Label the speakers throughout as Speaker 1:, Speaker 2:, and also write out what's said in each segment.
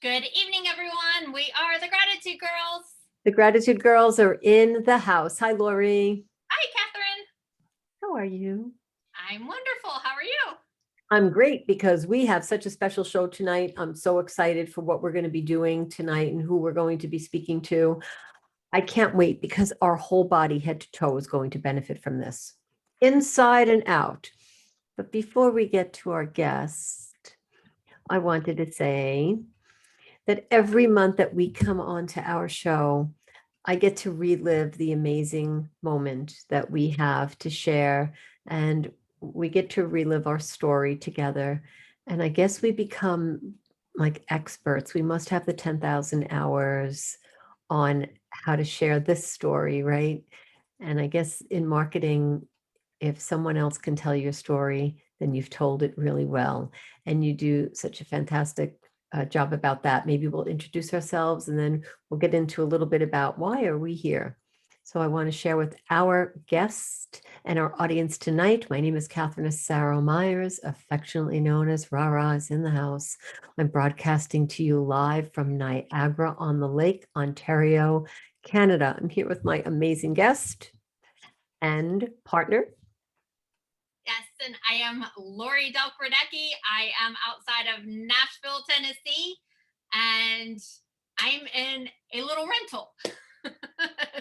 Speaker 1: Good evening, everyone. We are the Gratitude Girls.
Speaker 2: The Gratitude Girls are in the house. Hi, Lori.
Speaker 1: Hi, Catherine.
Speaker 2: How are you?
Speaker 1: I'm wonderful. How are you?
Speaker 2: I'm great because we have such a special show tonight. I'm so excited for what we're going to be doing tonight and who we're going to be speaking to. I can't wait because our whole body, head to toe, is going to benefit from this, inside and out. But before we get to our guest, I wanted to say that every month that we come on to our show, I get to relive the amazing moment that we have to share, and we get to relive our story together. And I guess we become like experts. We must have the 10,000 hours on how to share this story, right? And I guess in marketing, if someone else can tell your story, then you've told it really well. And you do such a fantastic job about that. Maybe we'll introduce ourselves and then we'll get into a little bit about why are we here. So I want to share with our guest and our audience tonight. My name is Catherine Asaro Myers, affectionately known as Rara is in the house. I'm broadcasting to you live from Niagara-on-the-Lake, Ontario, Canada. I'm here with my amazing guest and partner.
Speaker 1: Yes, and I am Lori Delcradecki. I am outside of Nashville, Tennessee, and I'm in a little rental.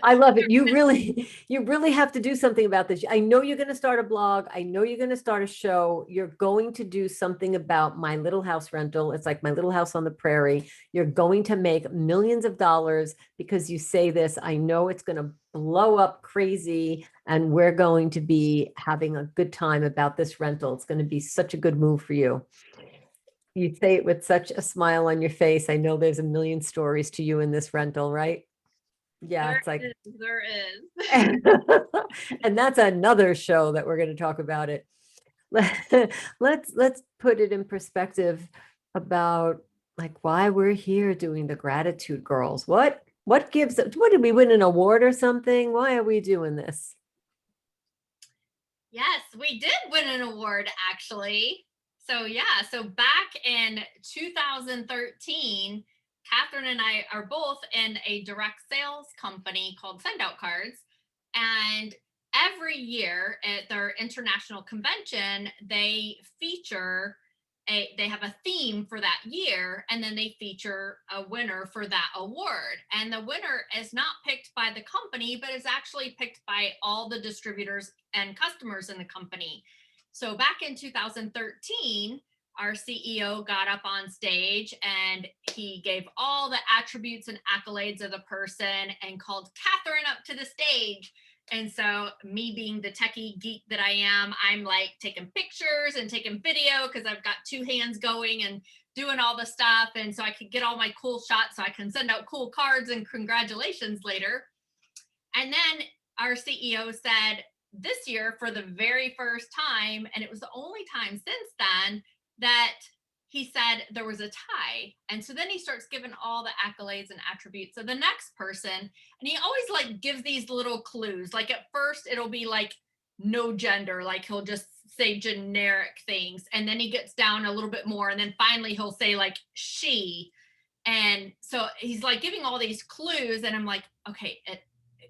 Speaker 2: I love it. You really have to do something about this. I know you're going to start a blog. I know you're going to start a show. You're going to do something about my little house rental. It's like my little house on the prairie. You're going to make millions of dollars because you say this. I know it's going to blow up crazy and we're going to be having a good time about this rental. It's going to be such a good move for you. You say it with such a smile on your face. I know there's a million stories to you in this rental, right? Yeah, it's like
Speaker 1: there is.
Speaker 2: and that's another show that we're going to talk about it. Let's put it in perspective about like why we're here doing the Gratitude Girls. What gives, what did we win an award or something? Why are we doing this?
Speaker 1: Yes, we did win an award actually. So yeah, so back in 2013, Catherine and I are both in a direct sales company called Hangout Cards. And every year at their international convention, they have a theme for that year, and then they feature a winner for that award. And the winner is not picked by the company, but is actually picked by all the distributors and customers in the company. So back in 2013, our CEO got up on stage and he gave all the attributes and accolades of the person and called Catherine up to the stage. And so me being the techie geek that I am, I'm like taking pictures and taking video because I've got two hands going and doing all the stuff. And so I could get all my cool shots so I can send out cool cards and congratulations later. And then our CEO said this year for the very first time, and it was the only time since then, that he said there was a tie. And so then he starts giving all the accolades and attributes of the next person. And he always like gives these little clues. Like at first it'll be like no gender, like he'll just say generic things. And then he gets down a little bit more. And then finally he'll say like she. And so he's like giving all these clues. And I'm like, okay,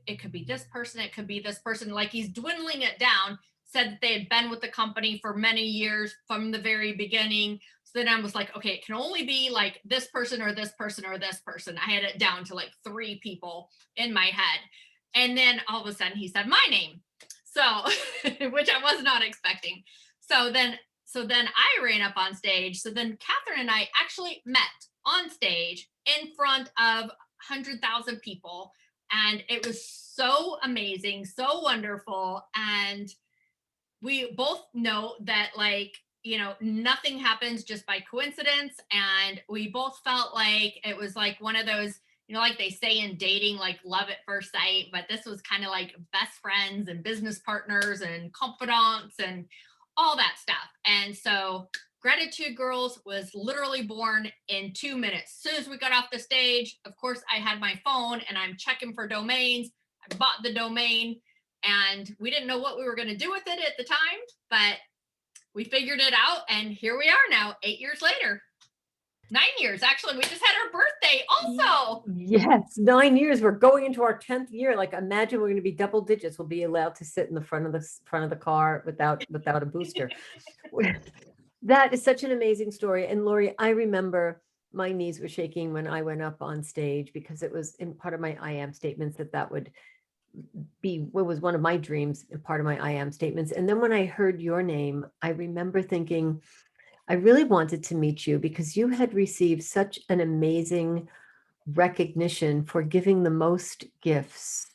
Speaker 1: it could be this person. It could be this person. Like he's dwindling it down. Said that they had been with the company for many years from the very beginning. So then I was like, okay, it can only be like this person or this person or this person. I had it down to like 3 people in my head. And then all of a sudden he said my name. So, which I was not expecting. So then I ran up on stage. So then Catherine and I actually met on stage in front of 100,000 people. And it was so amazing, so wonderful. And we both know that like, you know, nothing happens just by coincidence. And we both felt like it was like one of those, you know, like they say in dating, like love at first sight, but this was kind of like best friends and business partners and confidants and all that stuff. And so Gratitude Girls was literally born in 2 minutes. As soon as we got off the stage, of course, I had my phone and I'm checking for domains. I bought the domain. And we didn't know what we were going to do with it at the time, but we figured it out. And here we are now, 8 years later. 9 years. Actually, we just had our birthday also.
Speaker 2: Yes, 9 years. We're going into our 10th year. Like, imagine we're going to be double digits. We'll be allowed to sit in the front of the car without a booster. That is such an amazing story. And Lori, I remember my knees were shaking when I went up on stage, because it was in part of my I am statements that would be what was one of my dreams and part of my I am statements. And then when I heard your name, I remember thinking, I really wanted to meet you because you had received such an amazing recognition for giving the most gifts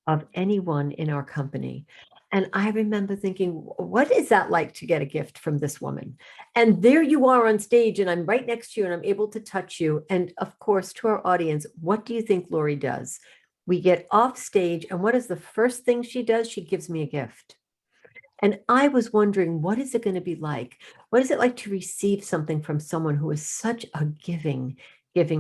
Speaker 2: of anyone in our company. And I remember thinking, what is that like to get a gift from this woman? And there you are on stage, and I'm right next to you, and I'm able to touch you. And of course, to our audience, what do you think Lori does? We get off stage, and what is the first thing she does? She gives me a gift. And I was wondering, what is it going to be like? What is it like to receive something from someone who is such a giving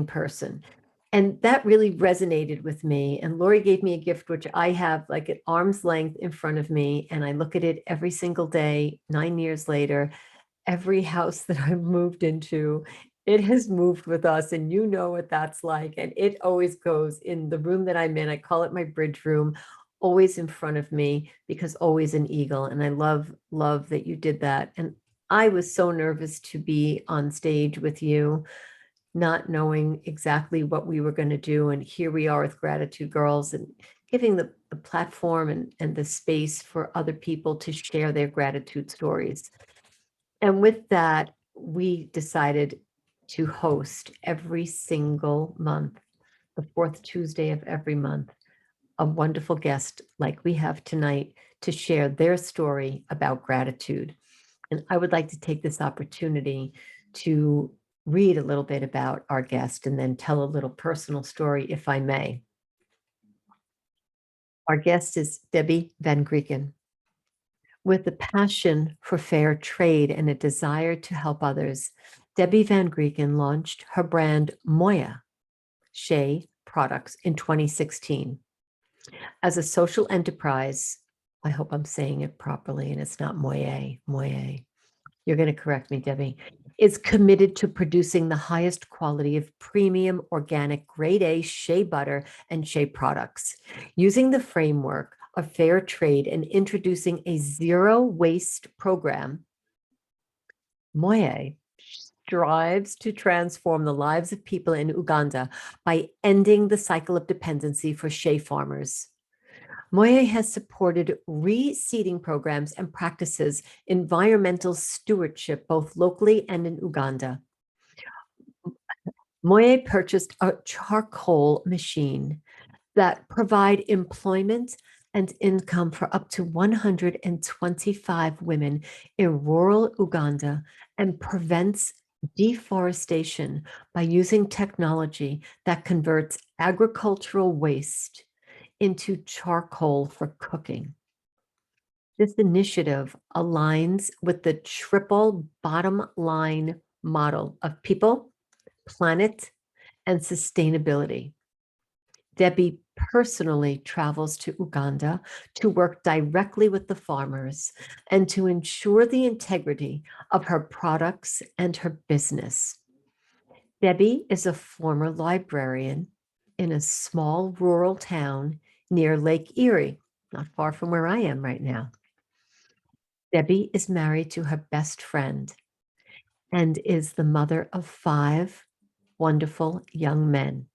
Speaker 2: person? And that really resonated with me. And Lori gave me a gift, which I have like at arm's length in front of me. And I look at it every single day, 9 years later. Every house that I've moved into, it has moved with us. And you know what that's like. And it always goes in the room that I'm in. I call it my bridge room, always in front of me, because always an eagle. And I love that you did that. And I was so nervous to be on stage with you, not knowing exactly what we were going to do. And here we are with Gratitude Girls, and giving the platform and the space for other people to share their gratitude stories. And with that, we decided to host every single month, the fourth Tuesday of every month, a wonderful guest like we have tonight to share their story about gratitude. And I would like to take this opportunity to read a little bit about our guest and then tell a little personal story, if I may. Our guest is Debbie VanGrieken. With a passion for fair trade and a desire to help others, Debbie VanGrieken launched her brand Moyaa Shea Products in 2016. As a social enterprise, I hope I'm saying it properly and it's not Moyaa. You're going to correct me, Debbie, is committed to producing the highest quality of premium organic grade A shea butter and shea products, using the framework of fair trade and introducing a zero waste program. Moyaa strives to transform the lives of people in Uganda by ending the cycle of dependency for shea farmers. Moyaa has supported reseeding programs and practices environmental stewardship, both locally and in Uganda. Moyaa purchased a charcoal machine that provide employment and income for up to 125 women in rural Uganda and prevents deforestation by using technology that converts agricultural waste into charcoal for cooking. This initiative aligns with the triple bottom line model of people, planet, and sustainability. Debbie personally travels to Uganda to work directly with the farmers and to ensure the integrity of her products and her business. Debbie is a former librarian in a small rural town near Lake Erie, not far from where I am right now. Debbie is married to her best friend and is the mother of 5 wonderful young men,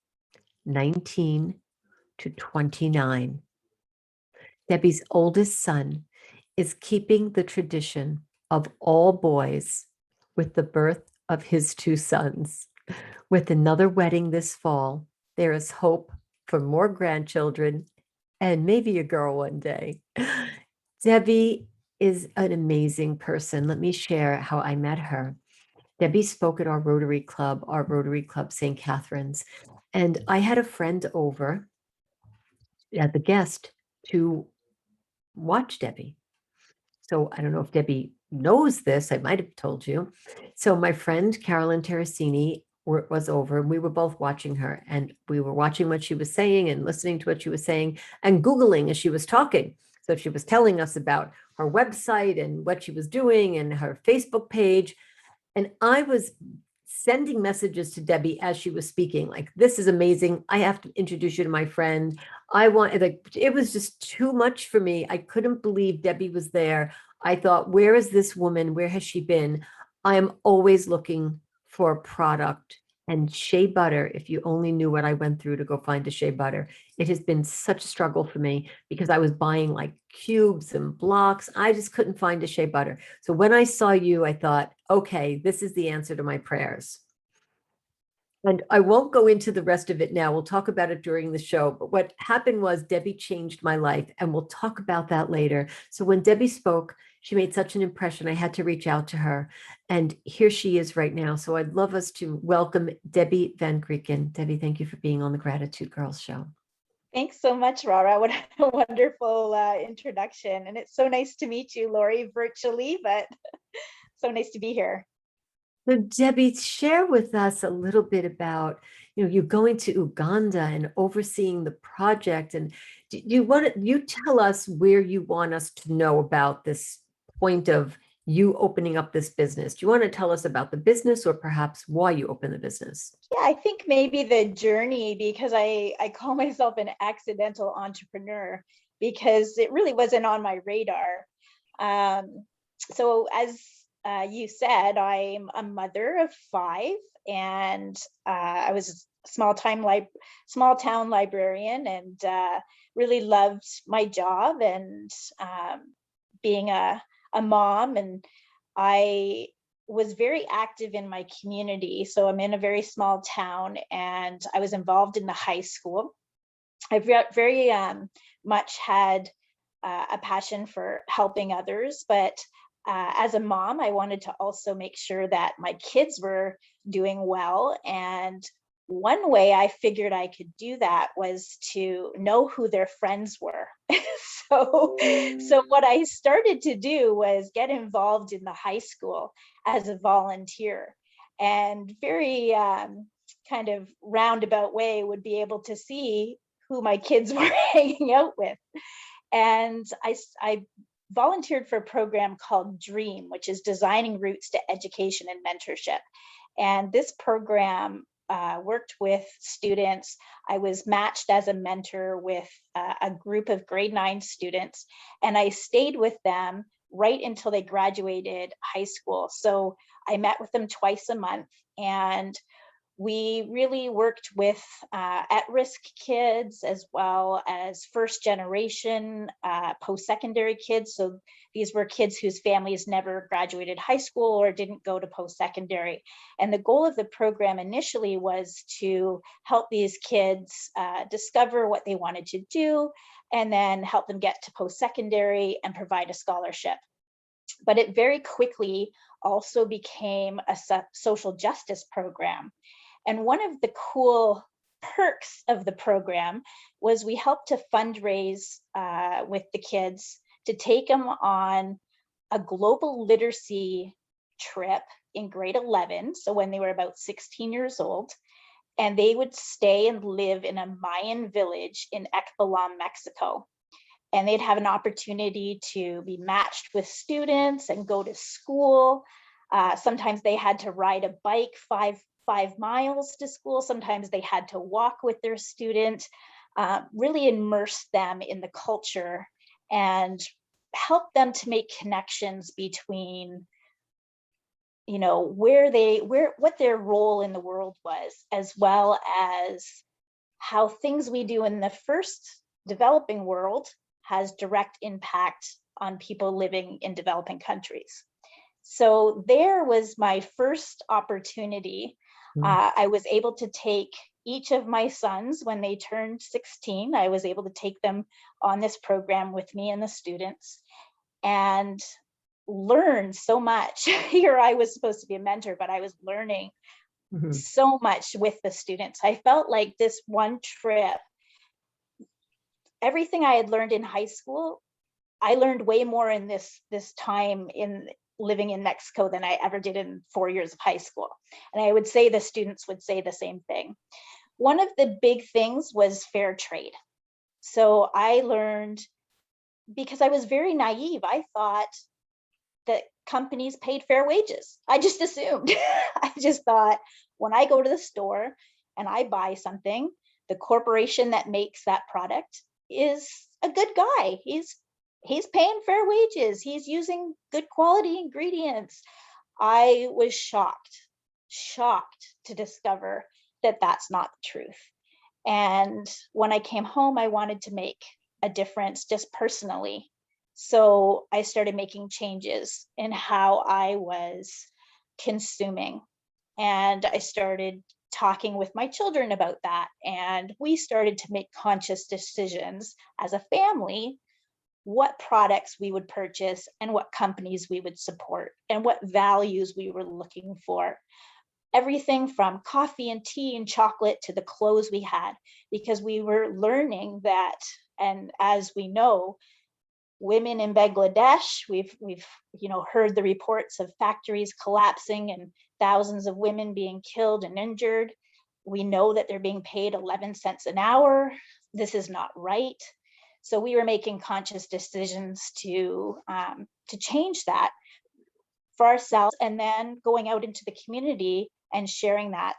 Speaker 2: 19 to 29. Debbie's oldest son is keeping the tradition of all boys with the birth of his 2 sons. With another wedding this fall, there is hope for more grandchildren and maybe a girl one day. Debbie is an amazing person. Let me share how I met her. Debbie spoke at our Rotary Club St. Catherine's, and I had a friend over as a guest to watch Debbie. So I don't know if Debbie knows this. I might have told you. So my friend Carolyn Terracini was over, and we were both watching her, and we were watching what she was saying and listening to what she was saying and Googling as she was talking. So she was telling us about her website and what she was doing and her Facebook page. And I was sending messages to Debbie as she was speaking, like, this is amazing. I have to introduce you to my friend. I want, like, it was just too much for me. I couldn't believe Debbie was there. I thought, where is this woman? Where has she been? I am always looking for a product. And shea butter, if you only knew what I went through to go find a shea butter, it has been such a struggle for me because I was buying like cubes and blocks. I just couldn't find a shea butter. So when I saw you, I thought, okay, this is the answer to my prayers. And I won't go into the rest of it now. We'll talk about it during the show. But what happened was Debbie changed my life, and we'll talk about that later. So when Debbie spoke, she made such an impression. I had to reach out to her, and here she is right now. So I'd love us to welcome Debbie VanGrieken. Debbie, thank you for being on the Gratitude Girls show.
Speaker 3: Thanks so much, Rara. What a wonderful introduction. And it's so nice to meet you, Lori, virtually, but so nice to be here.
Speaker 2: So Debbie, share with us a little bit about, you going to Uganda and overseeing the project. And you tell us where you want us to know about this point of you opening up this business. Do you want to tell us about the business or perhaps why you opened the business?
Speaker 3: Yeah, I think maybe the journey, because I call myself an accidental entrepreneur because it really wasn't on my radar. So as you said, I'm a mother of 5, and I was a small town librarian, and really loved my job and being a mom. And I was very active in my community. So I'm in a very small town, and I was involved in the high school. I've very much had a passion for helping others, but as a mom, I wanted to also make sure that my kids were doing well. And one way I figured I could do that was to know who their friends were. So what I started to do was get involved in the high school as a volunteer, and very kind of roundabout way would be able to see who my kids were hanging out with. And I volunteered for a program called DREAM, which is Designing Routes to Education and Mentorship. And this program worked with students. I was matched as a mentor with a group of grade 9 students, and I stayed with them right until they graduated high school. So I met with them twice a month, and we really worked with at-risk kids as well as first generation post-secondary kids. So these were kids whose families never graduated high school or didn't go to post-secondary. And the goal of the program initially was to help these kids discover what they wanted to do, and then help them get to post-secondary and provide a scholarship. But it very quickly also became a social justice program. And one of the cool perks of the program was we helped to fundraise with the kids to take them on a global literacy trip in grade 11. So when they were about 16 years old, and they would stay and live in a Mayan village in Ekbalam, Mexico. And they'd have an opportunity to be matched with students and go to school. Sometimes they had to ride a bike 5 miles to school. Sometimes they had to walk with their student, really immerse them in the culture and help them to make connections between, what their role in the world was, as well as how things we do in the first developing world has direct impact on people living in developing countries. So there was my first opportunity. I was able to take each of my sons when they turned 16. I was able to take them on this program with me and the students and learn so much. Here I was supposed to be a mentor, but I was learning so much with the students. I felt like this one trip, everything I had learned in high school, I learned way more in this time in living in Mexico than I ever did in 4 years of high school. And I would say the students would say the same thing. One of the big things was fair trade. So I learned, because I was very naive, I thought that companies paid fair wages. I just assumed. I just thought, when I go to the store and I buy something, the corporation that makes that product is a good guy. He's paying fair wages. He's using good quality ingredients. I was shocked to discover that that's not the truth. And when I came home, I wanted to make a difference just personally. So I started making changes in how I was consuming. And I started talking with my children about that. And we started to make conscious decisions as a family, what products we would purchase and what companies we would support and what values we were looking for. Everything from coffee and tea and chocolate to the clothes we had, because we were learning that, and as we know, women in Bangladesh, we've heard the reports of factories collapsing and thousands of women being killed and injured. We know that they're being paid 11 cents an hour. This is not right. So we were making conscious decisions to change that for ourselves, and then going out into the community and sharing that.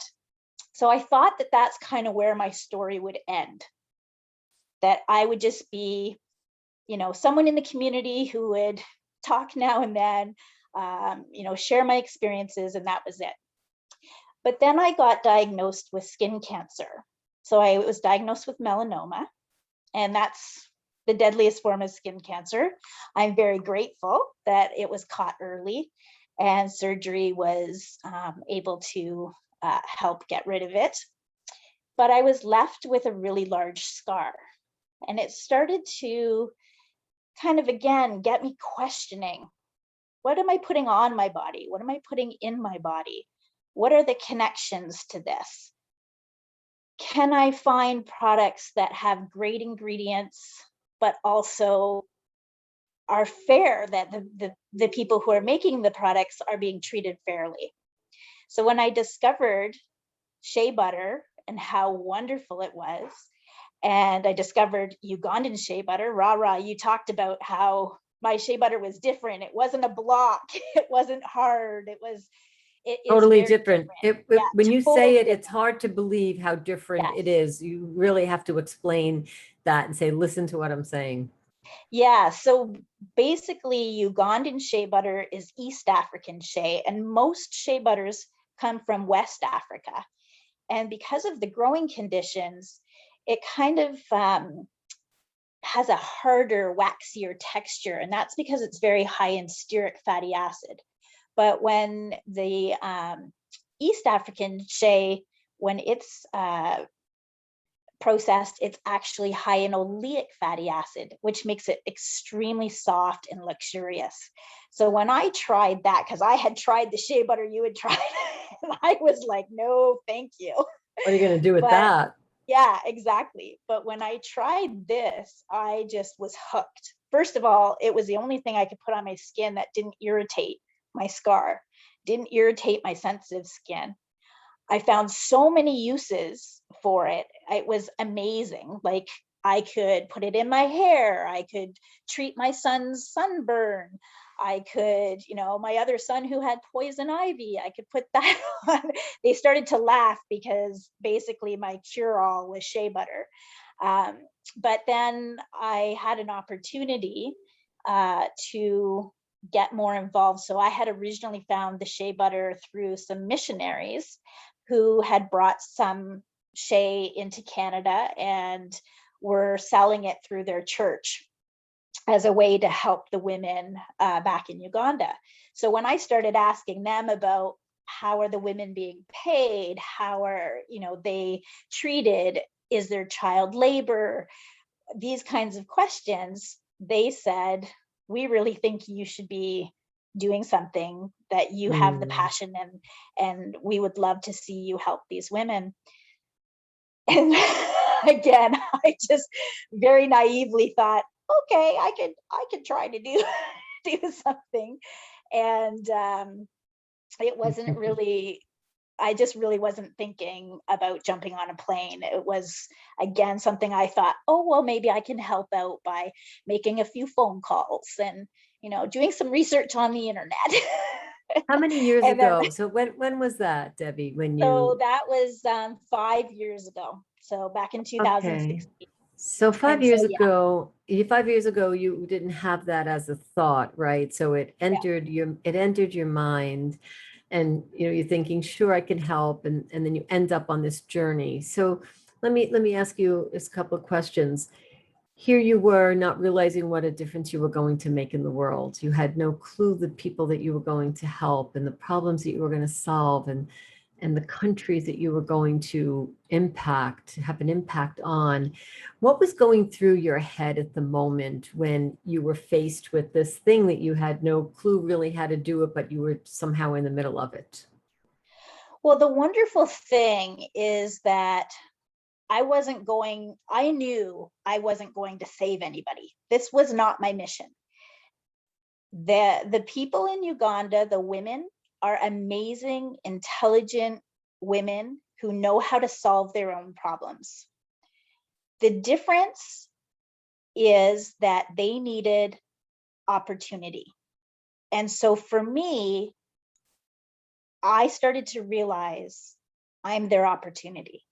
Speaker 3: So I thought that that's kind of where my story would end, that I would just be, someone in the community who would talk now and then, share my experiences, and that was it. But then I got diagnosed with skin cancer. So I was diagnosed with melanoma, and that's the deadliest form of skin cancer. I'm very grateful that it was caught early and surgery was able to help get rid of it. But I was left with a really large scar. And it started to kind of, again, get me questioning, what am I putting on my body? What am I putting in my body? What are the connections to this? Can I find products that have great ingredients, but also are fair, that the people who are making the products are being treated fairly? So when I discovered shea butter and how wonderful it was, and I discovered Ugandan shea butter, rah, you talked about how my shea butter was different. It wasn't a block. It wasn't hard. It was
Speaker 2: Totally different. When you
Speaker 3: totally
Speaker 2: say it, it's hard to believe how different it is. You really have to explain that and say, listen to what I'm saying.
Speaker 3: Yeah, so basically Ugandan shea butter is East African shea, and most shea butters come from West Africa. And because of the growing conditions, it kind of has a harder, waxier texture, and that's because it's very high in stearic fatty acid. But when the East African shea, when it's processed, it's actually high in oleic fatty acid, which makes it extremely soft and luxurious. So when I tried that, because I had tried the shea butter you had tried, and I was like, no, thank you.
Speaker 2: What are you going to do with that?
Speaker 3: Yeah, exactly. But when I tried this, I just was hooked. First of all, it was the only thing I could put on my skin that didn't irritate my scar, didn't irritate my sensitive skin. I found so many uses for it. It was amazing. Like, I could put it in my hair. I could treat my son's sunburn. I could, my other son who had poison ivy, I could put that on. They started to laugh because basically my cure-all was shea butter. But then I had an opportunity to get more involved. So I had originally found the shea butter through some missionaries who had brought some shea into Canada and were selling it through their church as a way to help the women back in Uganda. So when I started asking them about how are the women being paid, how are they treated, is there child labor, these kinds of questions, they said, we really think you should be doing something, that you have the passion, and we would love to see you help these women. And again, I just very naively thought, okay, I could try to do something. And it wasn't really, I just really wasn't thinking about jumping on a plane. It was, again, something I thought, oh, well, maybe I can help out by making a few phone calls and, doing some research on the internet.
Speaker 2: How many years
Speaker 3: And then,
Speaker 2: ago? So when was that, Debbie, when
Speaker 3: so
Speaker 2: you,
Speaker 3: that was 5 years ago. So back in
Speaker 2: okay.
Speaker 3: 2016.
Speaker 2: So five
Speaker 3: And so,
Speaker 2: years
Speaker 3: yeah,
Speaker 2: ago, 5 years ago, you didn't have that as a thought, right? So
Speaker 3: yeah.
Speaker 2: it entered your mind, and you're thinking, sure, I can help, and then you end up on this journey. So let me ask you just a couple of questions. Here you were, not realizing what a difference you were going to make in the world. You had no clue the people that you were going to help and the problems that you were going to solve, and the countries that you were going to have an impact on. What was going through your head at the moment when you were faced with this thing that you had no clue really how to do it, but you were somehow in the middle of it?
Speaker 3: Well, the wonderful thing is that I knew I wasn't going to save anybody. This was not my mission. The people in Uganda, the women, are amazing, intelligent women who know how to solve their own problems. The difference is that they needed opportunity. And so for me, I started to realize I'm their opportunity.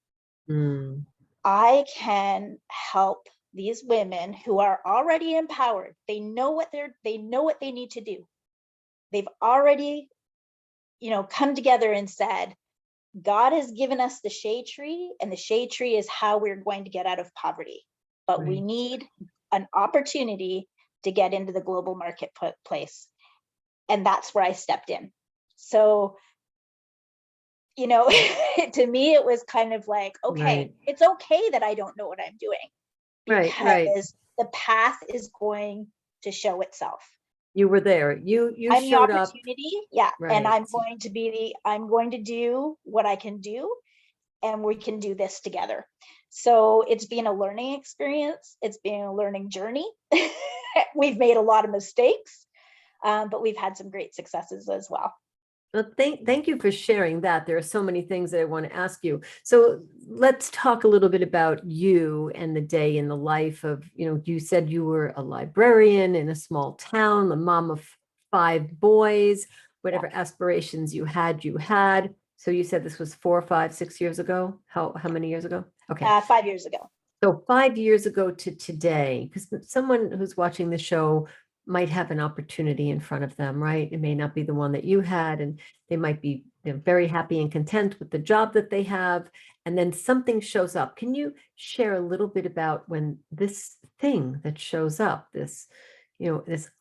Speaker 2: Mm,
Speaker 3: I can help these women who are already empowered. They know what they need to do. They've already, come together and said, God has given us the shea tree, and the shea tree is how we're going to get out of poverty. But we
Speaker 2: right.
Speaker 3: need an opportunity to get into the global marketplace. And that's where I stepped in. So, to me, it was kind of like, okay,
Speaker 2: Right.
Speaker 3: it's okay that I don't know what I'm doing,
Speaker 2: Right. Right.
Speaker 3: because the path is going to show itself.
Speaker 2: You were there. You
Speaker 3: I'm the
Speaker 2: showed up.
Speaker 3: opportunity, yeah, and
Speaker 2: Right.
Speaker 3: I'm going to do what I can do, and we can do this together. So it's been a learning experience. It's been a learning journey. We've made a lot of mistakes, but we've had some great successes as well.
Speaker 2: Well, thank you for sharing that. There are so many things that I want to ask you. So let's talk a little bit about you and the day in the life of, you said you were a librarian in a small town, the mom of 5 boys,
Speaker 3: Yeah,
Speaker 2: whatever aspirations you had, you had. So you said this was 4, 5, 6 years ago. How many years ago? Okay.
Speaker 3: 5 years ago.
Speaker 2: So 5 years ago to today, because someone who's watching the show might have an opportunity in front of them, right? It may not be the one that you had, and they might be very happy and content with the job that they have. And then something shows up. Can you share a little bit about when this thing that shows up, this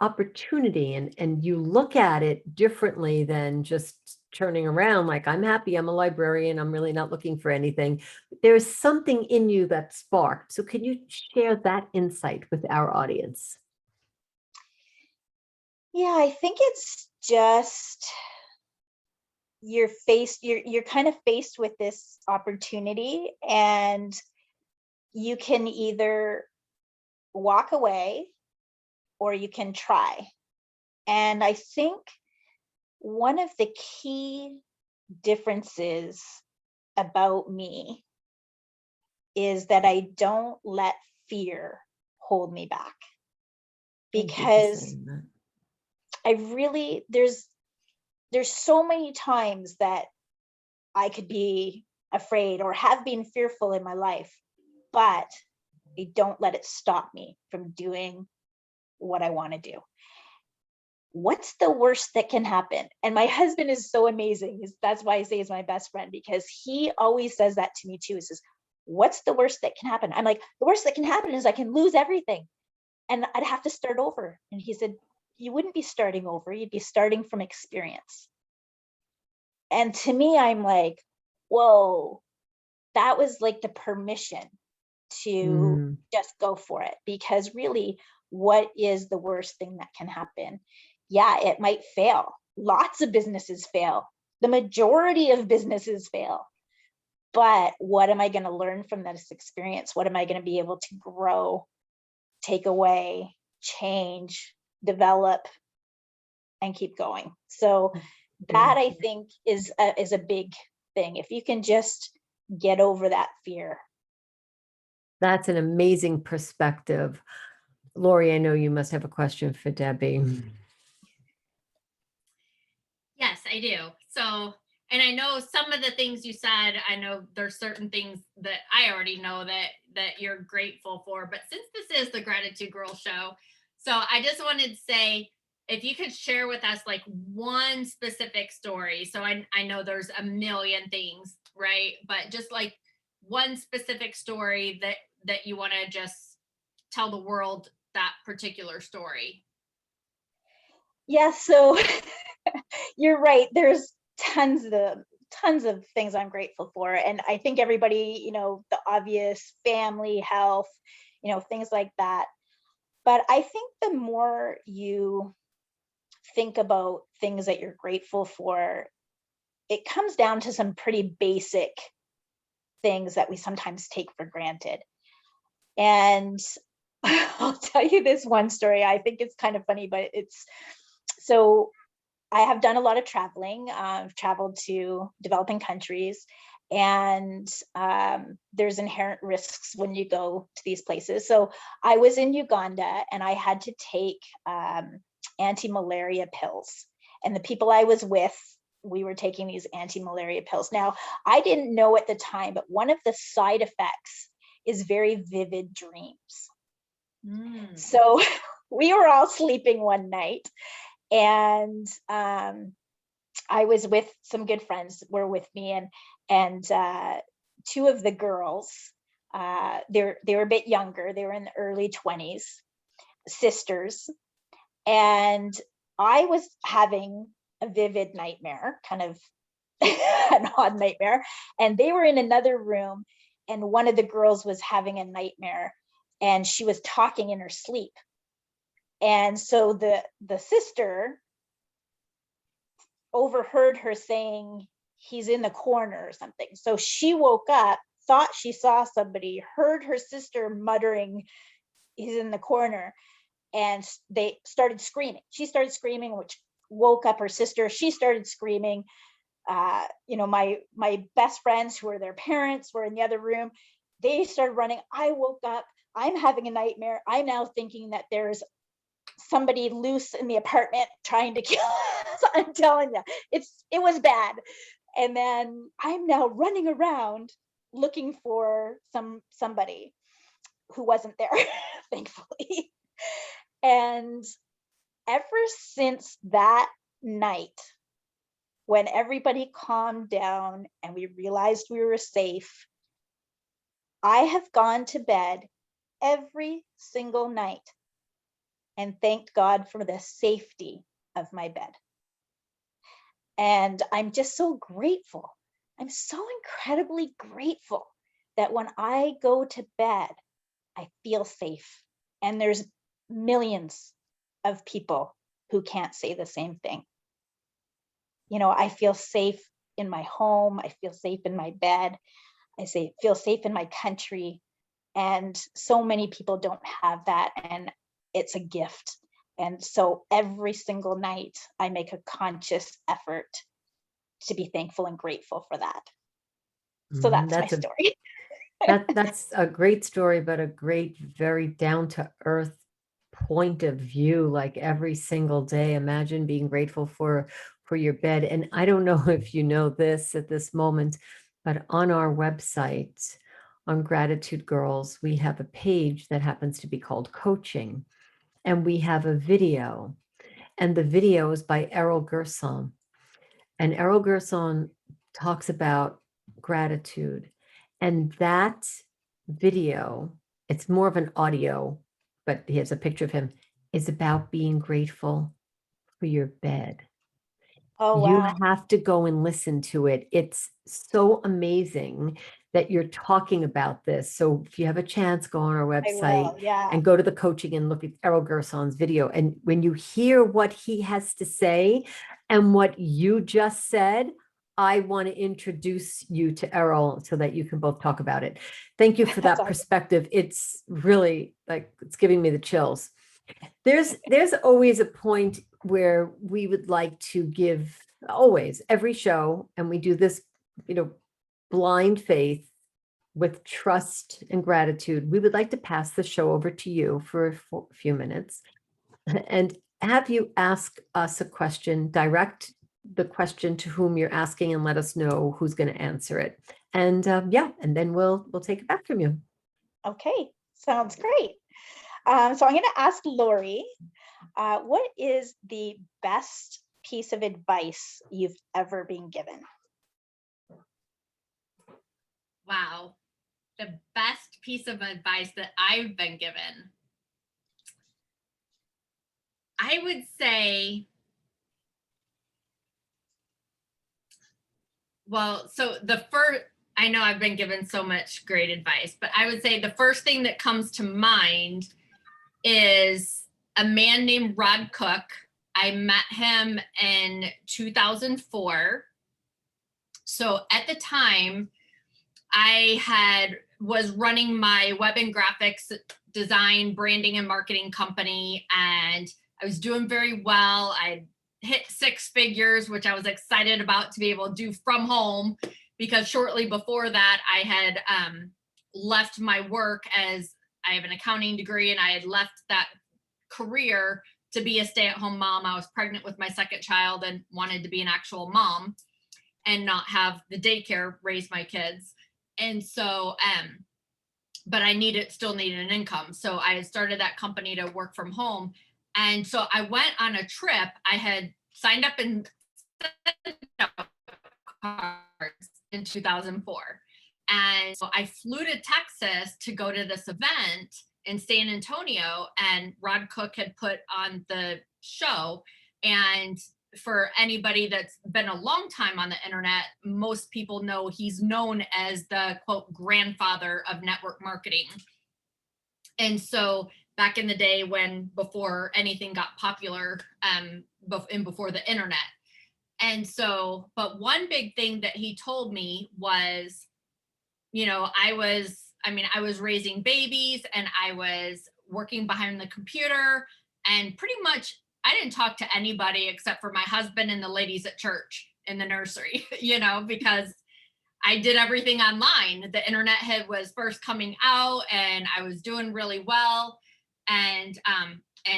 Speaker 2: opportunity, and you look at it differently than just turning around like, I'm happy, I'm a librarian, I'm really not looking for anything. There's something in you that sparked. So can you share that insight with our audience?
Speaker 3: Yeah, I think it's just you're kind of faced with this opportunity, and you can either walk away or you can try. And I think one of the key differences about me is that I don't let fear hold me back,
Speaker 2: Thank you for
Speaker 3: because
Speaker 2: saying that.
Speaker 3: I really there's so many times that I could be afraid or have been fearful in my life, but I don't let it stop me from doing what I want to do. What's the worst that can happen? And my husband is so amazing. That's why I say he's my best friend, because he always says that to me too. He says, what's the worst that can happen? I'm like, the worst that can happen is I can lose everything and I'd have to start over. And he said, you wouldn't be starting over. You'd be starting from experience. And to me, I'm like, whoa, that was like the permission to
Speaker 2: Mm,
Speaker 3: just go for it. Because really, what is the worst thing that can happen? Yeah, it might fail. Lots of businesses fail. The majority of businesses fail. But what am I going to learn from this experience? What am I going to be able to grow, take away, change, develop, and keep going? So that, I think, is a big thing. If you can just get over that fear.
Speaker 2: that's an amazing perspective. Lori, I know you must have a question for Debbie.
Speaker 1: Yes, I do. So, and I know some of the things you said, I know there's certain things that I already know that you're grateful for, but since this is the Gratitude Girl show, so I just wanted to say if you could share with us like one specific story. So I know there's a million things, right? But just like one specific story that you want to just tell the world that particular story.
Speaker 3: Yeah, so you're right. There's tons of things I'm grateful for. And I think everybody, the obvious family, health, things like that. But I think the more you think about things that you're grateful for, it comes down to some pretty basic things that we sometimes take for granted. And I'll tell you this one story. I think it's kind of funny, but so I have done a lot of traveling. I've traveled to developing countries, and there's inherent risks when you go to these places. So I was in Uganda, and I had to take anti-malaria pills. And the people I was with, we were taking these anti-malaria pills. Now, I didn't know at the time, but one of the side effects is very vivid dreams. So we were all sleeping one night, and I was with some good friends were with me, and two of the girls, they were a bit younger, they were in the early 20s, sisters, and I was having a vivid nightmare, kind of an odd nightmare, and they were in another room, and one of the girls was having a nightmare, and she was talking in her sleep. And so the sister overheard her saying, he's in the corner or something. So she woke up, thought she saw somebody, heard her sister muttering, he's in the corner, and they started screaming. She started screaming, which woke up her sister. She started screaming. My best friends, who were their parents, were in the other room. They started running. I woke up. I'm having a nightmare. I'm now thinking that there's somebody loose in the apartment trying to kill us. I'm telling you, it was bad. And then I'm now running around looking for somebody who wasn't there, thankfully. And ever since that night, when everybody calmed down and we realized we were safe, I have gone to bed every single night and thanked God for the safety of my bed. And I'm just so grateful. I'm so incredibly grateful that when I go to bed, I feel safe. And there's millions of people who can't say the same thing. I feel safe in my home. I feel safe in my bed. Feel safe in my country. And so many people don't have that. And it's a gift. And so every single night I make a conscious effort to be thankful and grateful for that. So that's my story.
Speaker 2: That's a great story, but a great, very down to earth point of view. Like every single day, imagine being grateful for your bed. And I don't know if you know this at this moment, but on our website, on Gratitude Girls, we have a page that happens to be called Coaching. And we have a video, and the video is by Errol Gerson. And Errol Gerson talks about gratitude. And that video, it's more of an audio, but he has a picture of him, is about being grateful for your bed.
Speaker 3: Oh, wow.
Speaker 2: You have to go and listen to it. It's so amazing that you're talking about this. So if you have a chance, go on our website and go to the Coaching and look at Errol Gerson's video. And when you hear what he has to say and what you just said, I want to introduce you to Errol so that you can both talk about it. Thank you for that
Speaker 3: awesome.
Speaker 2: Perspective. It's really it's giving me the chills. There's always a point where we would like to give, always, every show, and we do this, blind faith with trust and gratitude. We would like to pass the show over to you for a few minutes and have you ask us a question direct the question to whom you're asking and let us know who's going to answer it. And yeah, and then we'll take it back from you.
Speaker 3: Okay, sounds great. So I'm going to ask Lori, what is the best piece of advice you've ever been given?
Speaker 1: Wow. The best piece of advice that I've been given. I would say, well, so the first, I know I've been given so much great advice, but I would say the first thing that comes to mind is a man named Rod Cook. I met him in 2004. So at the time, I was running my web and graphics design, branding and marketing company, and I was doing very well. I hit 6 figures, which I was excited about to be able to do from home, because shortly before that, I had left my work, as I have an accounting degree, and I had left that career to be a stay-at-home mom. I was pregnant with my second child and wanted to be an actual mom and not have the daycare raise my kids. And so, but I still needed an income. So I had started that company to work from home. And so I went on a trip. I had signed up in cards in 2004. And so I flew to Texas to go to this event in San Antonio, and Rod Cook had put on the show. And for anybody that's been a long time on the internet, most people know he's known as the quote grandfather of network marketing. And so back in the day, before anything got popular, and before the internet. And so, but one big thing that he told me was, I was raising babies and I was working behind the computer, and pretty much I didn't talk to anybody except for my husband and the ladies at church in the nursery, because I did everything online. The internet was first coming out and I was doing really well. And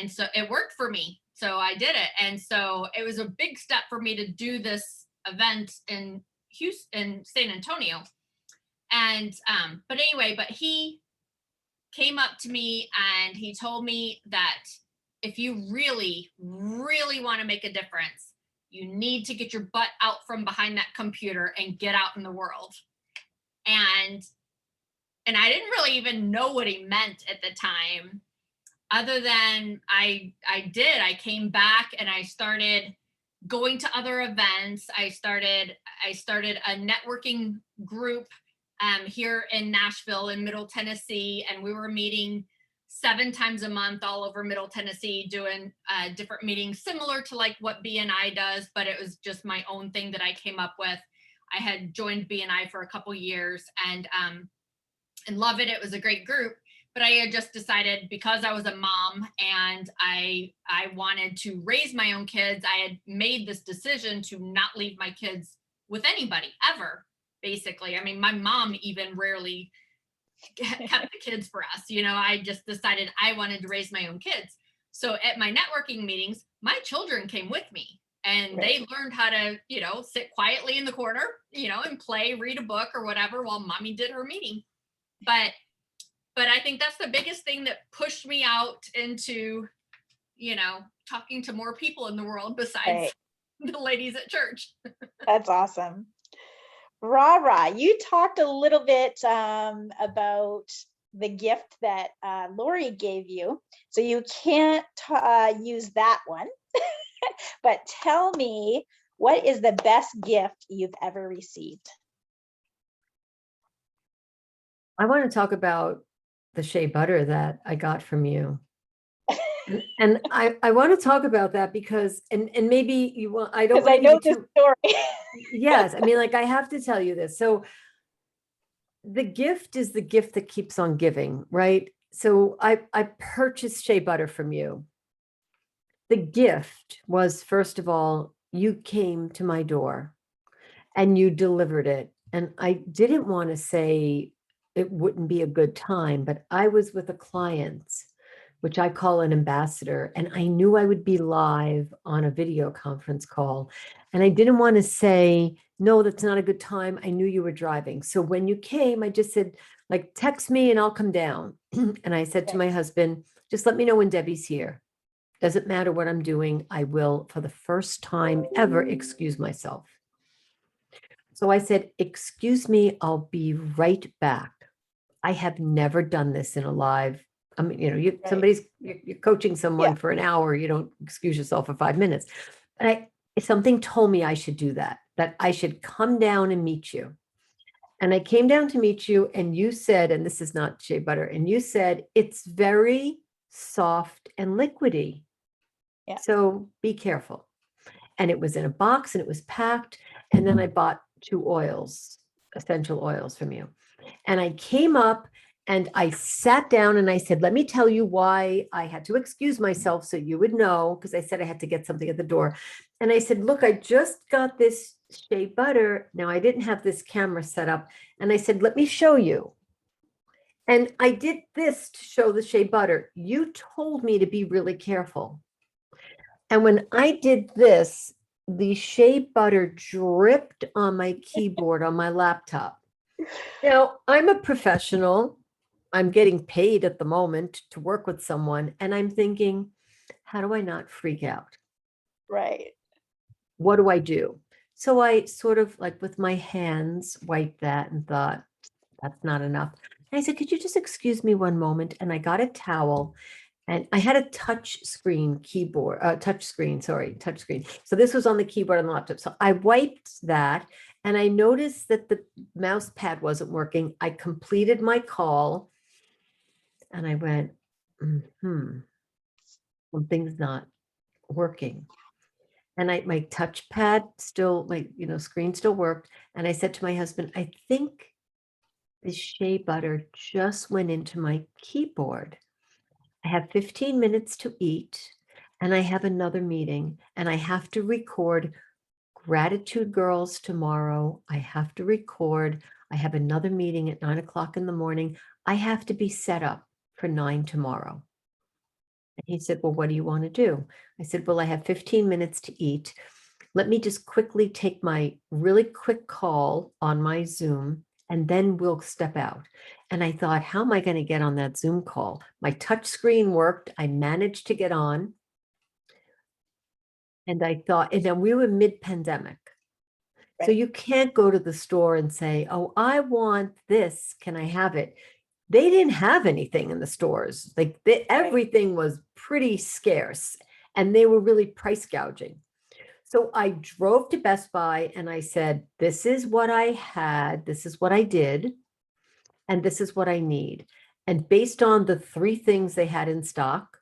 Speaker 1: so it worked for me. So I did it. And so it was a big step for me to do this event in San Antonio. And, but he came up to me and he told me that if you really, really want to make a difference, you need to get your butt out from behind that computer and get out in the world. And I didn't really even know what he meant at the time, other than I came back and I started going to other events. I started a networking group here in Nashville in Middle Tennessee, and we were meeting 7 times a month all over Middle Tennessee, doing different meetings similar to like what BNI does, but it was just my own thing that I came up with. I had joined BNI for a couple years and love it. It was a great group, but I had just decided, because I was a mom and I wanted to raise my own kids, I had made this decision to not leave my kids with anybody ever, basically. I mean, my mom even rarely kept the kids for us. I just decided I wanted to raise my own kids. So at my networking meetings, my children came with me, and they learned how to, sit quietly in the corner, and play, read a book or whatever while mommy did her meeting. But I think that's the biggest thing that pushed me out into, talking to more people in the world besides the ladies at church.
Speaker 3: That's awesome. Rara, you talked a little bit about the gift that Lori gave you. So you can't use that one, but tell me, what is the best gift you've ever received?
Speaker 2: I want to talk about the shea butter that I got from you. And I want to talk about that because, and maybe you want, I don't want to
Speaker 3: know the story.
Speaker 2: Yes. I mean, like, I have to tell you this. So the gift is the gift that keeps on giving, right? So I purchased shea butter from you. The gift was, first of all, you came to my door and you delivered it. And I didn't want to say it wouldn't be a good time, but I was with a client which I call an ambassador. And I knew I would be live on a video conference call. And I didn't want to say, no, that's not a good time. I knew you were driving. So when you came, I just said, like, text me and I'll come down. And I said to my husband, just let me know when Debbie's here. Doesn't matter what I'm doing. I will, for the first time ever, excuse myself. So I said, excuse me, I'll be right back. I have never done this in a live. I mean, you're coaching someone for an hour. You don't excuse yourself for 5 minutes. But something told me I should do that I should come down and meet you. And I came down to meet you, and you said, and this is not shea butter, and you said, it's very soft and liquidy.
Speaker 3: Yeah.
Speaker 2: So be careful. And it was in a box and it was packed. And then I bought 2 oils, essential oils from you. And I came up and I sat down and I said, let me tell you why I had to excuse myself so you would know, because I said I had to get something at the door. And I said, look, I just got this shea butter. Now I didn't have this camera set up. And I said, let me show you. And I did this to show the shea butter. You told me to be really careful. And when I did this, the shea butter dripped on my keyboard on my laptop. Now, I'm a professional. I'm getting paid at the moment to work with someone. And I'm thinking, how do I not freak out?
Speaker 3: Right.
Speaker 2: What do I do? So I sort of, like, with my hands, wiped that and thought, that's not enough. And I said, could you just excuse me one moment? And I got a towel. And I had a touch screen keyboard, touch screen. So this was on the keyboard on the laptop. So I wiped that and I noticed that the mouse pad wasn't working. I completed my call and I went, something's not working. And my touchpad still, screen still worked. And I said to my husband, I think the shea butter just went into my keyboard. I have 15 minutes to eat and I have another meeting and I have to record Gratitude Girls tomorrow. I have to record. I have another meeting at 9 o'clock in the morning. I have to be set up for 9 tomorrow. And he said, well, what do you want to do? I said, well, I have 15 minutes to eat. Let me just quickly take my really quick call on my Zoom and then we'll step out. And I thought, how am I going to get on that Zoom call? My touch screen worked. I managed to get on. And I thought, and then we were mid-pandemic. So you can't go to the store and say, oh, I want this. Can I have it? They didn't have anything in the stores. Like everything was pretty scarce and they were really price gouging. So I drove to Best Buy and I said, this is what I had. This is what I did. And this is what I need. And based on the 3 things they had in stock,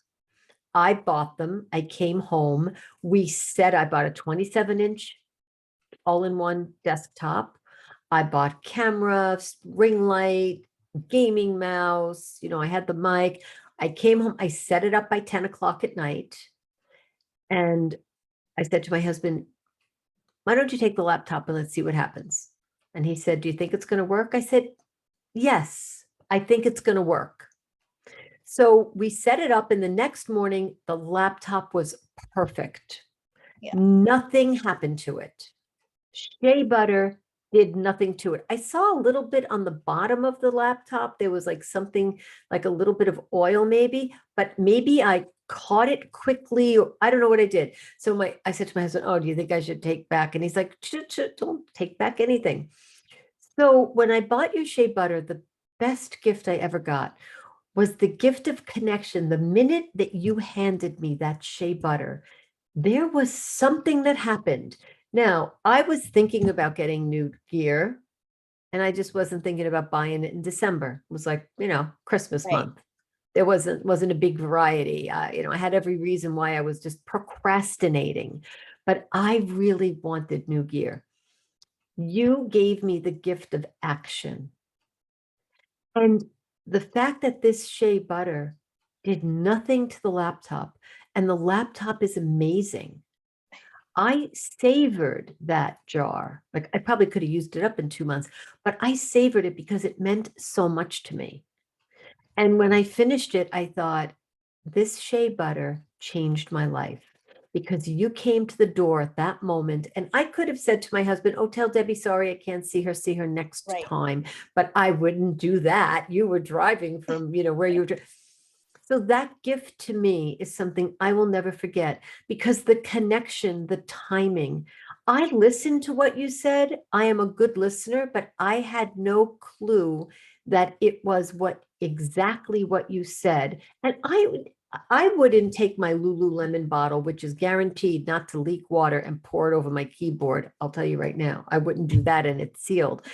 Speaker 2: I bought them. I came home. I bought a 27-inch all-in-one desktop. I bought camera, ring light, gaming mouse. I had the mic. I came home. I set it up by 10 o'clock at night. And I said to my husband, why don't you take the laptop and let's see what happens? And he said, do you think it's going to work? I said, yes, I think it's going to work. So we set it up and the next morning, the laptop was perfect.
Speaker 3: Yeah.
Speaker 2: Nothing happened to it. Shea butter did nothing to it. I saw a little bit on the bottom of the laptop. There was like something like a little bit of oil maybe, but maybe I caught it quickly. Or I don't know what I did. So I said to my husband, oh, do you think I should take back? And he's like, don't take back anything. So when I bought you shea butter, the best gift I ever got was the gift of connection. The minute that you handed me that shea butter, there was something that happened. Now, I was thinking about getting new gear and I just wasn't thinking about buying it in December. It was like, Christmas month. There wasn't a big variety. I had every reason why I was just procrastinating, but I really wanted new gear. You gave me the gift of action. And the fact that this shea butter did nothing to the laptop, and the laptop is amazing. I savored that jar. Like I probably could have used it up in 2 months, but I savored it because it meant so much to me. And when I finished it, I thought, this shea butter changed my life because you came to the door at that moment. And I could have said to my husband, oh, tell Debbie, sorry, I can't see her next
Speaker 3: Right.
Speaker 2: time. But I wouldn't do that. You were driving from, where you were. So that gift to me is something I will never forget because the connection, the timing, I listened to what you said. I am a good listener, but I had no clue that it was exactly what you said. And I wouldn't take my Lululemon bottle, which is guaranteed not to leak water, and pour it over my keyboard. I'll tell you right now, I wouldn't do that, and it's sealed.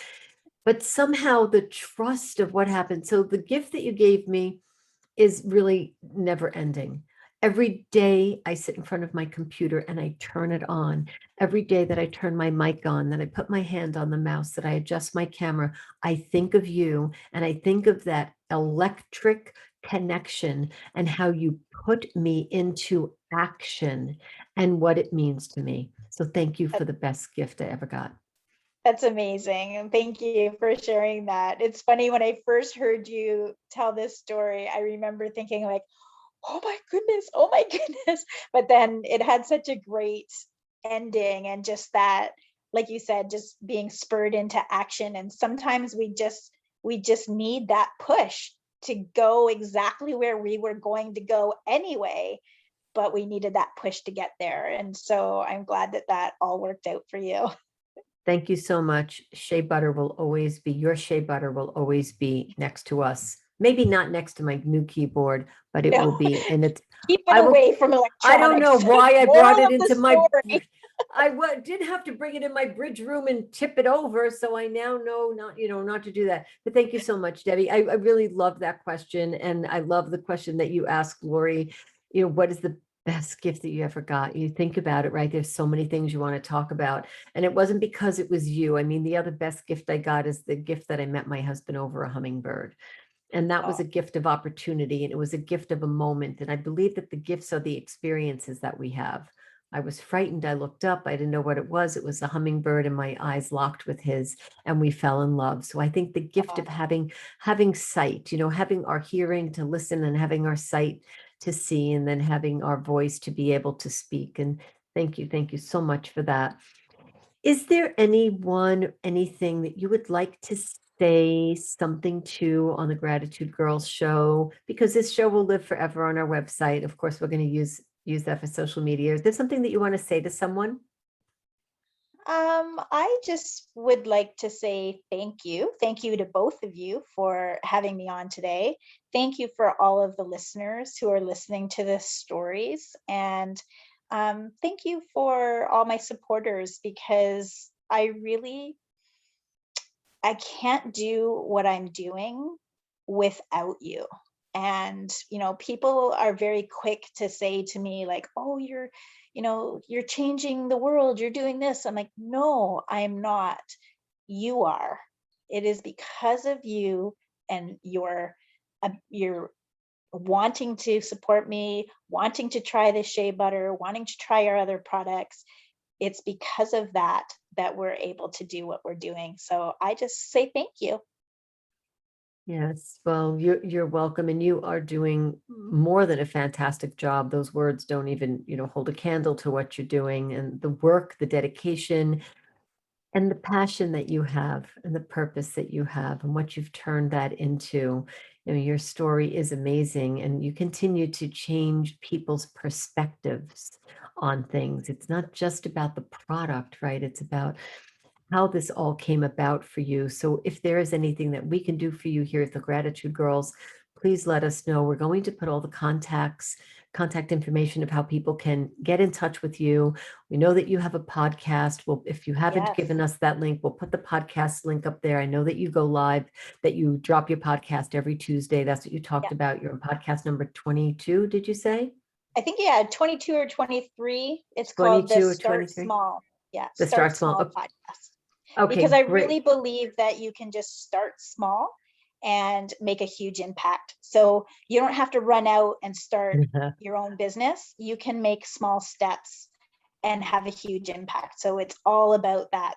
Speaker 2: But somehow the trust of what happened. So the gift that you gave me is really never ending. Every day I sit in front of my computer and I turn it on. Every day that I turn my mic on, that I put my hand on the mouse, that I adjust my camera, I think of you and I think of that electric connection and how you put me into action and what it means to me. So thank you for the best gift I ever got.
Speaker 3: That's amazing. And thank you for sharing that. It's funny, when I first heard you tell this story, I remember thinking like, oh my goodness, oh my goodness. But then it had such a great ending, and just that, like you said, just being spurred into action. And sometimes we just need that push to go exactly where we were going to go anyway, but we needed that push to get there. And so I'm glad that that all worked out for you.
Speaker 2: Thank you so much. Shea butter will always be, your shea butter will always be next to us. Maybe not next to my new keyboard, but it will be. And it's,
Speaker 3: Keep it
Speaker 2: I will,
Speaker 3: away from electronics.
Speaker 2: I don't know why I brought
Speaker 3: Moral
Speaker 2: it
Speaker 3: of the
Speaker 2: into my,
Speaker 3: story.
Speaker 2: did have to bring it in my bridge room and tip it over. So I now know not to do that. But thank you so much, Debbie. I really love that question. And I love the question that you asked, Lori. What is the best gift that you ever got? You think about it, right? There's so many things you want to talk about. And it wasn't because it was you. I mean, the other best gift I got is the gift that I met my husband over a hummingbird. And that was a gift of opportunity, and it was a gift of a moment. And I believe that the gifts are the experiences that we have. I was frightened. I looked up. I didn't know what it was. It was a hummingbird, and my eyes locked with his, and we fell in love. So I think the gift of having sight, having our hearing to listen and having our sight to see, and then having our voice to be able to speak. And thank you so much for that. Is there anything that you would like to say something to on the Gratitude Girls show? Because this show will live forever on our website. Of course, we're going to use that for social media. Is there something that you want to say to someone?
Speaker 3: I just would like to say thank you. Thank you to both of you for having me on today. Thank you for all of the listeners who are listening to this stories. And thank you for all my supporters, because I can't do what I'm doing without you. And, people are very quick to say to me like, oh, you're changing the world, you're doing this. I'm like, no, I'm not. You are. It is because of you and your wanting to support me, wanting to try the shea butter, wanting to try our other products. It's because of that we're able to do what we're doing. So I just say thank you.
Speaker 2: Yes, well, you're welcome, and you are doing more than a fantastic job. Those words don't even, hold a candle to what you're doing, and the work, the dedication, and the passion that you have, and the purpose that you have, and what you've turned that into. Your story is amazing, and you continue to change people's perspectives on things. It's not just about the product, right? It's about how this all came about for you. So if there is anything that we can do for you here at the Gratitude Girls, please let us know. We're going to put all the contact information of how people can get in touch with you. We know that you have a podcast. Well, if you haven't given us that link, we'll put the podcast link up there. I know that you go live, that you drop your podcast every Tuesday. That's what you talked about. You're on podcast number 22, did you say?
Speaker 3: I think, 22 or 23. It's
Speaker 2: 22
Speaker 3: called the
Speaker 2: or
Speaker 3: Start
Speaker 2: 23?
Speaker 3: Small. Yeah,
Speaker 2: The Start Small
Speaker 3: podcast.
Speaker 2: Okay,
Speaker 3: because I
Speaker 2: great.
Speaker 3: really believe that you can just start small and make a huge impact. So you don't have to run out and start your own business. You can make small steps and have a huge impact. So it's all about that.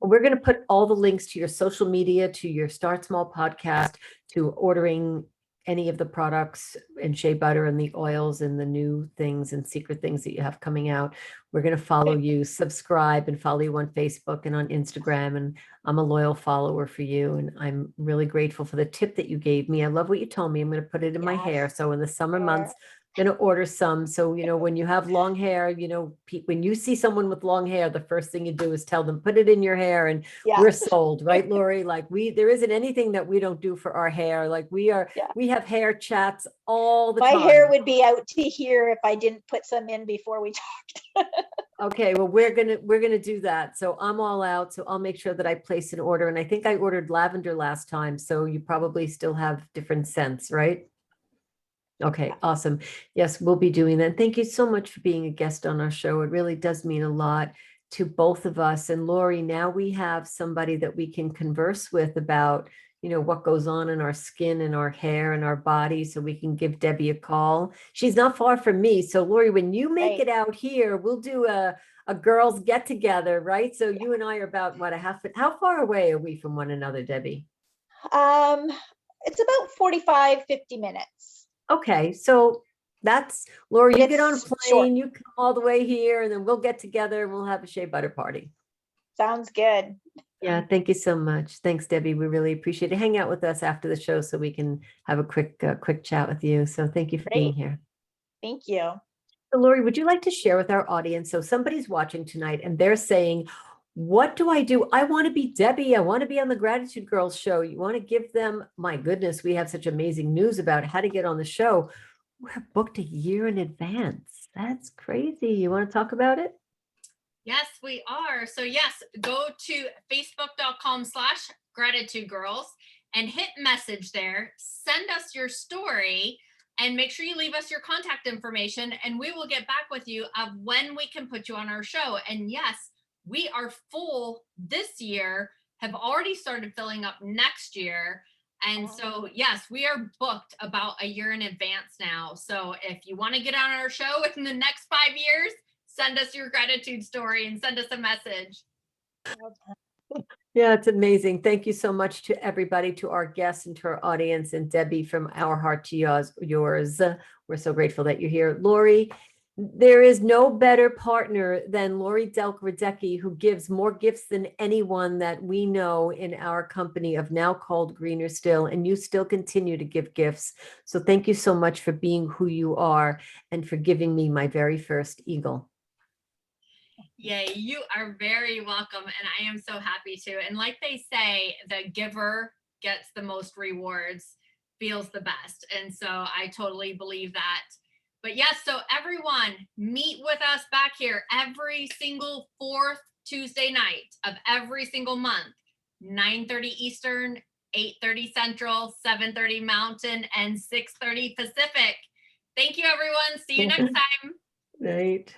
Speaker 2: We're going to put all the links to your social media, to your Start Small podcast, to ordering any of the products and shea butter and the oils and the new things and secret things that you have coming out, we're going to follow you, subscribe, and follow you on Facebook and on Instagram. And I'm a loyal follower for you. And I'm really grateful for the tip that you gave me. I love what you told me. I'm going to put it in my hair.
Speaker 3: Yes,
Speaker 2: So in the summer
Speaker 3: sure.
Speaker 2: months, I'm going to order some. So, you know, when you have long hair, you know, when you see someone with long hair, the first thing you do is tell them, put it in your hair, and
Speaker 3: Yeah,
Speaker 2: we're sold, right, Lori? Like there isn't anything that we don't do for our hair. Like we have hair chats all the
Speaker 3: my
Speaker 2: time.
Speaker 3: hair would be out to here if I didn't put some in before we talked.
Speaker 2: Okay, well, we're gonna do that. So I'm all out. So I'll make sure that I place an order. And I think I ordered lavender last time. So you probably still have different scents, right? Okay, awesome. Yes, we'll be doing that. Thank you so much for being a guest on our show. It really does mean a lot to both of us. And Lori, now we have somebody that we can converse with about, you know, what goes on in our skin and our hair and our body. So we can give Debbie a call. She's not far from me. So Lori, when you make it out here, we'll do a girls get together, right? So you and I are about what, how far away are we from one another, Debbie?
Speaker 3: It's about 45, 50 minutes.
Speaker 2: Okay, so that's Laura, you get on a
Speaker 3: It's
Speaker 2: plane,
Speaker 3: short.
Speaker 2: you come all the way here, and then we'll get together and we'll have a shea butter party.
Speaker 3: Sounds good.
Speaker 2: Yeah, thank you so much. Thanks, Debbie. We really appreciate it. Hang out with us after the show so we can have a quick chat with you. So thank you for being here.
Speaker 3: Thank you.
Speaker 2: So Lori, would you like to share with our audience? So somebody's watching tonight and they're saying, what do? I want to be Debbie. I want to be on the Gratitude Girls show. You want to give them, my goodness, we have such amazing news about how to get on the show. We're booked a year in advance. That's crazy. You want to talk about it?
Speaker 1: Yes, we are. So yes, go to facebook.com/gratitude girls and hit message there. Send us your story and make sure you leave us your contact information and we will get back with you of when we can put you on our show. And yes, we are full this year, have already started filling up next year. And so, yes, we are booked about a year in advance now. So if you want to get on our show in the next 5 years, send us your gratitude story and send us a message.
Speaker 2: Yeah, it's amazing. Thank you so much to everybody, to our guests and to our audience, and Debbie, from our heart to yours. We're so grateful that you're here. Lori, there is no better partner than Lori Delk-Radecki, who gives more gifts than anyone that we know in our company of Now Called Greener Still, and you still continue to give gifts. So thank you so much for being who you are and for giving me my very first eagle.
Speaker 1: Yay, you are very welcome. And I am so happy to. And like they say, the giver gets the most rewards, feels the best. And so I totally believe that. But yes, so everyone meet with us back here every single fourth Tuesday night of every single month, 9:30 Eastern, 8:30 Central, 7:30 Mountain, and 6:30 Pacific. Thank you, everyone. See you next time.
Speaker 2: Right.